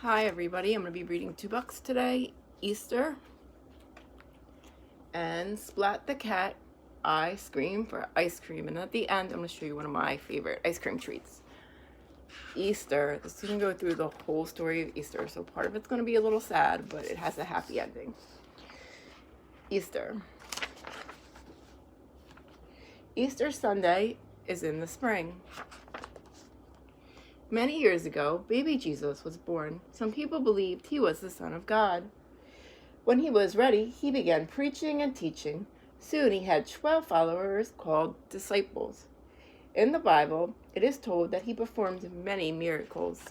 Hi everybody, I'm going to be reading 2 books today, Easter and Splat the Cat, I Scream for Ice Cream. And at the end, I'm going to show you one of my favorite ice cream treats. Easter, this is going to go through the whole story of Easter, so part of it's going to be a little sad, but it has a happy ending. Easter. Easter Sunday is in the spring. Many years ago, baby Jesus was born. Some people believed he was the Son of God. When he was ready, he began preaching and teaching. Soon he had 12 followers called disciples. In the Bible, it is told that he performed many miracles.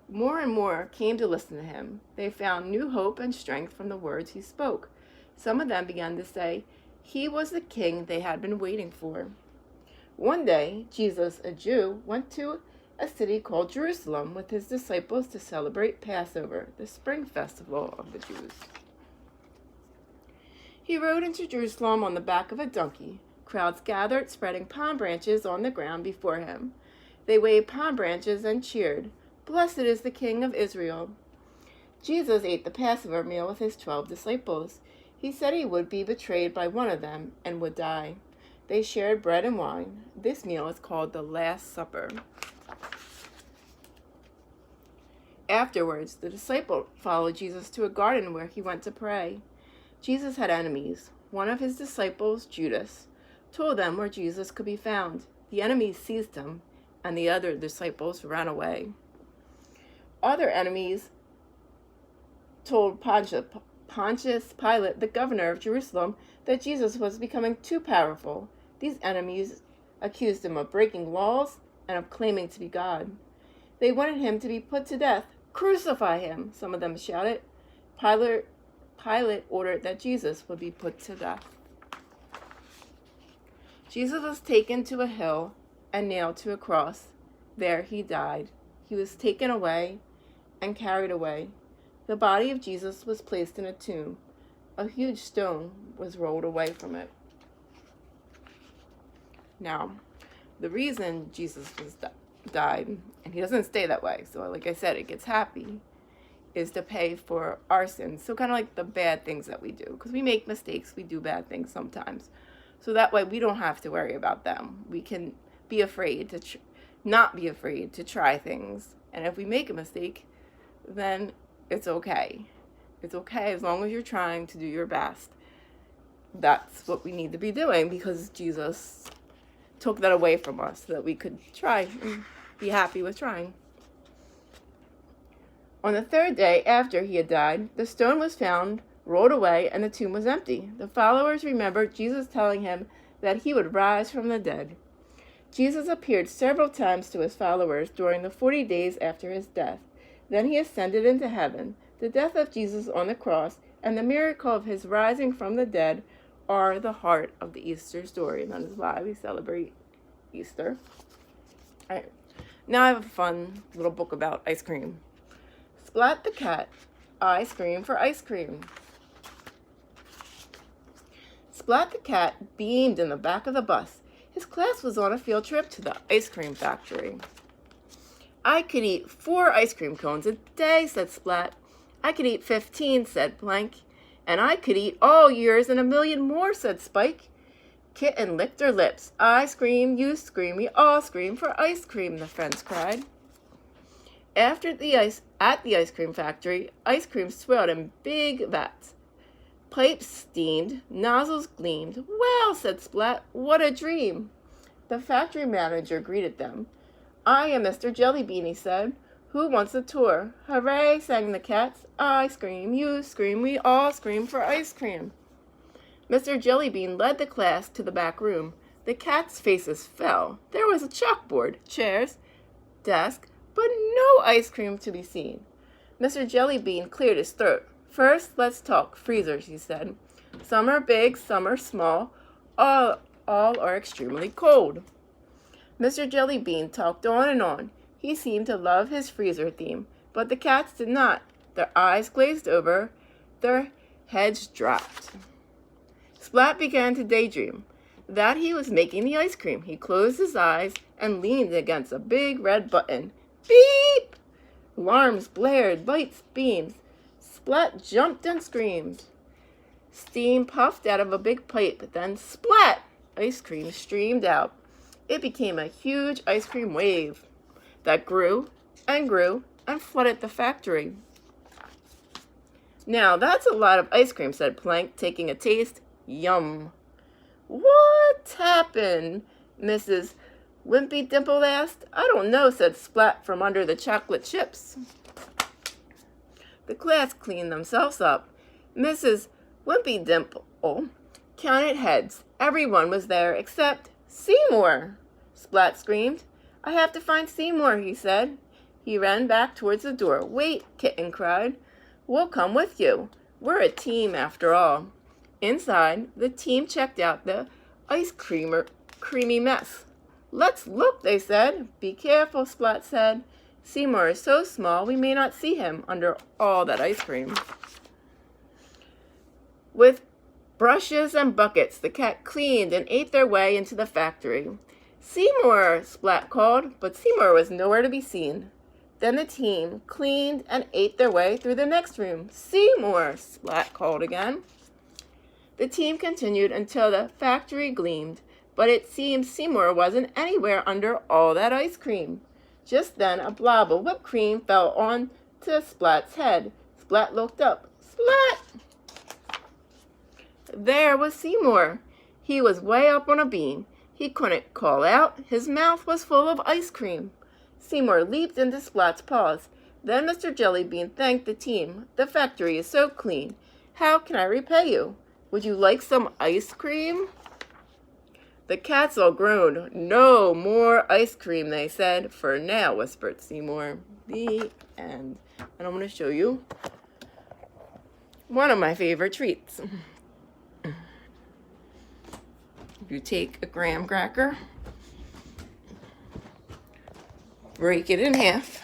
More and more came to listen to him. They found new hope and strength from the words he spoke. Some of them began to say he was the king they had been waiting for. One day, Jesus, a Jew, went to a city called Jerusalem with his disciples to celebrate Passover, the spring festival of the Jews. He rode into Jerusalem on the back of a donkey. Crowds gathered, spreading palm branches on the ground before him. They waved palm branches and cheered, "Blessed is the King of Israel." Jesus ate the Passover meal with his 12 disciples. He said he would be betrayed by one of them and would die. They shared bread and wine. This meal is called the Last Supper. Afterwards, the disciple followed Jesus to a garden where he went to pray. Jesus had enemies. One of his disciples, Judas, told them where Jesus could be found. The enemies seized him, and the other disciples ran away. Other enemies told Pontius Pilate, the governor of Jerusalem, that Jesus was becoming too powerful. These enemies accused him of breaking laws and of claiming to be God. They wanted him to be put to death. "Crucify him," some of them shouted. Pilate ordered that Jesus would be put to death. Jesus was taken to a hill and nailed to a cross. There he died. He was taken away and carried away. The body of Jesus was placed in a tomb. A huge stone was rolled away from it. Now, the reason Jesus died, and he doesn't stay that way, so like I said, it gets happy, is to pay for our sins. So kind of like the bad things that we do, because we make mistakes, we do bad things sometimes. So that way we don't have to worry about them. We can be afraid to not be afraid to try things. And if we make a mistake, then it's okay. It's okay as long as you're trying to do your best. That's what we need to be doing, because Jesus took that away from us so that we could try and be happy with trying. On the 3rd day after he had died, the stone was found, rolled away, and the tomb was empty. The followers remembered Jesus telling him that he would rise from the dead. Jesus appeared several times to his followers during the 40 days after his death. Then he ascended into heaven. The death of Jesus on the cross and the miracle of his rising from the dead are the heart of the Easter story, and that is why we celebrate Easter. All right. Now I have a fun little book about ice cream. Splat the Cat, I Scream for Ice Cream. Splat the Cat beamed in the back of the bus. His class was on a field trip to the ice cream factory. "I could eat 4 ice cream cones a day," said Splat. "I could eat 15, said Blank. "And I could eat all yours and 1,000,000 more, said Spike. Kitten licked her lips. "I scream, you scream, we all scream for ice cream," the friends cried. At the ice cream factory, ice cream swirled in big vats. Pipes steamed, nozzles gleamed. "Well," said Splat, "what a dream." The factory manager greeted them. "I am Mr. Jellybean," he said. "Who wants a tour?" "Hooray," sang the cats. "I scream, you scream, we all scream for ice cream." Mr. Jellybean led the class to the back room. The cats' faces fell. There was a chalkboard, chairs, desk, but no ice cream to be seen. Mr. Jellybean cleared his throat. "First, let's talk freezers," he said. "Some are big, some are small. All are extremely cold." Mr. Jellybean talked on and on. He seemed to love his freezer theme, but the cats did not. Their eyes glazed over, their heads dropped. Splat began to daydream that he was making the ice cream. He closed his eyes and leaned against a big red button. Beep! Alarms blared, lights beamed. Splat jumped and screamed. Steam puffed out of a big pipe, then splat! Ice cream streamed out. It became a huge ice cream wave that grew and flooded the factory. Now that's a lot of ice cream, said Plank, taking a taste. Yum. What happened? Mrs. Wimpy Dimple asked. I don't know, said Splat from under the chocolate chips. The class cleaned themselves up. Mrs. Wimpy Dimple counted heads. Everyone was there except Seymour. Splat screamed. I have to find Seymour, he said. He ran back towards the door. Wait, Kitten cried. We'll come with you. We're a team after all. Inside, the team checked out the creamy mess. Let's look, they said. Be careful, Splat said. Seymour is so small we may not see him under all that ice cream. With brushes and buckets, the cat cleaned and ate their way into the factory. Seymour, Splat called, but Seymour was nowhere to be seen. Then the team cleaned and ate their way through the next room. Seymour, Splat called again. The team continued until the factory gleamed, but it seemed Seymour wasn't anywhere under all that ice cream. Just then a blob of whipped cream fell onto Splat's head. Splat looked up. Splat! There was Seymour. He was way up on a beam. He couldn't call out. His mouth was full of ice cream. Seymour leaped into Splat's paws. Then Mr. Jellybean thanked the team. The factory is so clean. How can I repay you? Would you like some ice cream? The cats all groaned. No more ice cream, they said. For now, whispered Seymour. The end. And I'm going to show you one of my favorite treats. You take a graham cracker, break it in half,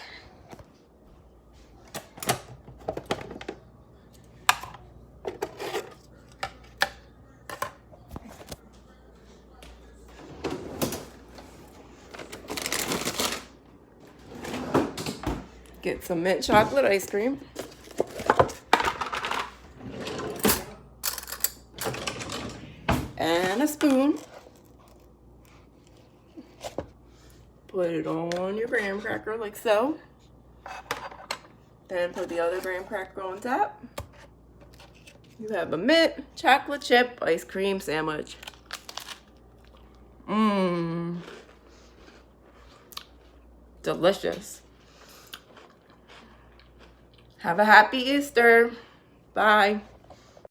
get some mint chocolate ice cream, and a spoon. Put it on your graham cracker like so. Then put the other graham cracker on top. You have a mint chocolate chip ice cream sandwich. Mmm. Delicious. Have a happy Easter. Bye.